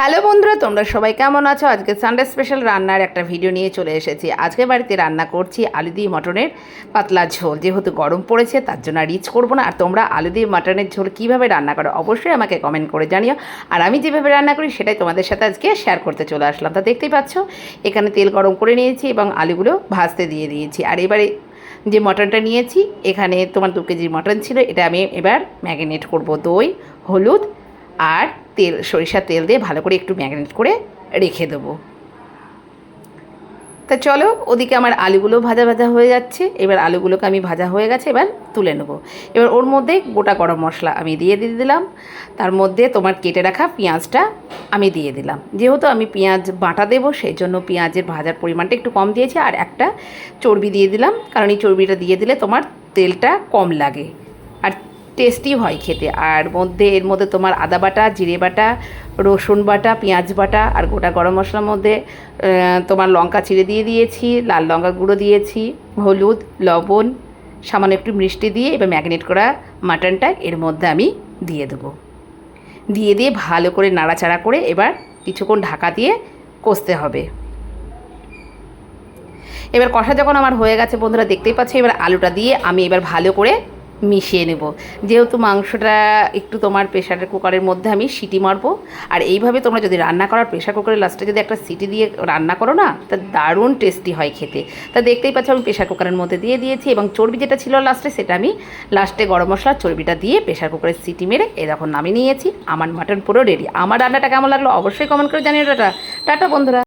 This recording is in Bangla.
হ্যালো বন্ধুরা, তোমরা সবাই কেমন আছো? আজকে সানডে স্পেশাল রান্নার একটা ভিডিও নিয়ে চলে এসেছি। আজকে বাড়িতে রান্না করছি আলু দিয়ে মটনের পাতলা ঝোল। যেহেতু গরম পড়েছে তার জন্য রিচ করবো না। আর তোমরা আলু দিয়ে মটনের ঝোল কীভাবে রান্না করো অবশ্যই আমাকে কমেন্ট করে জানিও। আর আমি যেভাবে রান্না করি সেটাই তোমাদের সাথে আজকে শেয়ার করতে চলে আসলাম। তা দেখতেই পাচ্ছ এখানে তেল গরম করে নিয়েছি এবং আলুগুলো ভাজতে দিয়ে দিয়েছি। আর এবারে যে মটনটা নিয়েছি, এখানে তোমার 2 কেজি মটন ছিল, এটা আমি এবার ম্যারিনেট করব। দই, হলুদ আর তেল, সরিষার তেল দিয়ে ভালো করে একটু ম্যারিনেট করে রেখে দেবো। তা চলো, ওদিকে আমার আলুগুলো ভাজা ভাজা হয়ে যাচ্ছে। এবার আলুগুলোকে আমি ভাজা হয়ে গেছে, এবার তুলে নেবো। এবার ওর মধ্যে গোটা গরম মশলা আমি দিয়ে দিলাম। তার মধ্যে তোমার কেটে রাখা পেঁয়াজটা আমি দিয়ে দিলাম। যেহেতু আমি পেঁয়াজ বাটা দেবো সেই জন্য পেঁয়াজের ভাজার পরিমাণটা একটু কম দিয়েছি। আর একটা চর্বি দিয়ে দিলাম, কারণ এই চর্বিটা দিয়ে দিলে তোমার তেলটা কম লাগে আর টেস্টি হয় খেতে। আর এর মধ্যে তোমার আদা বাটা, জিরে বাটা, রসুন বাটা, পেঁয়াজ বাটা আর গোটা গরম মশলার মধ্যে তোমার লঙ্কা চিড়ে দিয়ে দিয়েছি, লাল লঙ্কা গুঁড়ো দিয়েছি, হলুদ, লবণ, সামান্য একটু মিষ্টি দিয়ে এবার ম্যারিনেট করা মাটনটা এর মধ্যে আমি দিয়ে দেবো। দিয়ে ভালো করে নাড়াচাড়া করে এবার কিছুক্ষণ ঢাকা দিয়ে কষতে হবে। এবার কষা যখন আমার হয়ে গেছে বন্ধুরা, দেখতেই পাচ্ছ, এবার আলুটা দিয়ে আমি এবার ভালো করে মিশিয়ে নেব। যেহেতু মাংসটা একটু তোমার প্রেশার কুকারের মধ্যে আমি সিটি মারবো। আর এইভাবে তোমরা যদি রান্না করার প্রেশার কুকারের লাস্টে যদি একটা সিটি দিয়ে রান্না করো না, তা দারুণ টেস্টি হয় খেতে। তা দেখতেই পাচ্ছ আমি প্রেশার কুকারের মধ্যে দিয়ে দিয়েছি এবং চর্বি যেটা ছিল লাস্টে সেটা আমি লাস্টে গরম মশলা চর্বিটা দিয়ে প্রেশার কুকারের সিটি মেরে এরকম নামিয়ে নিয়েছি। আমার মাটন পুরো রেডি। আমার রান্নাটা কেমন লাগলো অবশ্যই কমেন্ট করে জানিও। টাটা টাটা বন্ধুরা।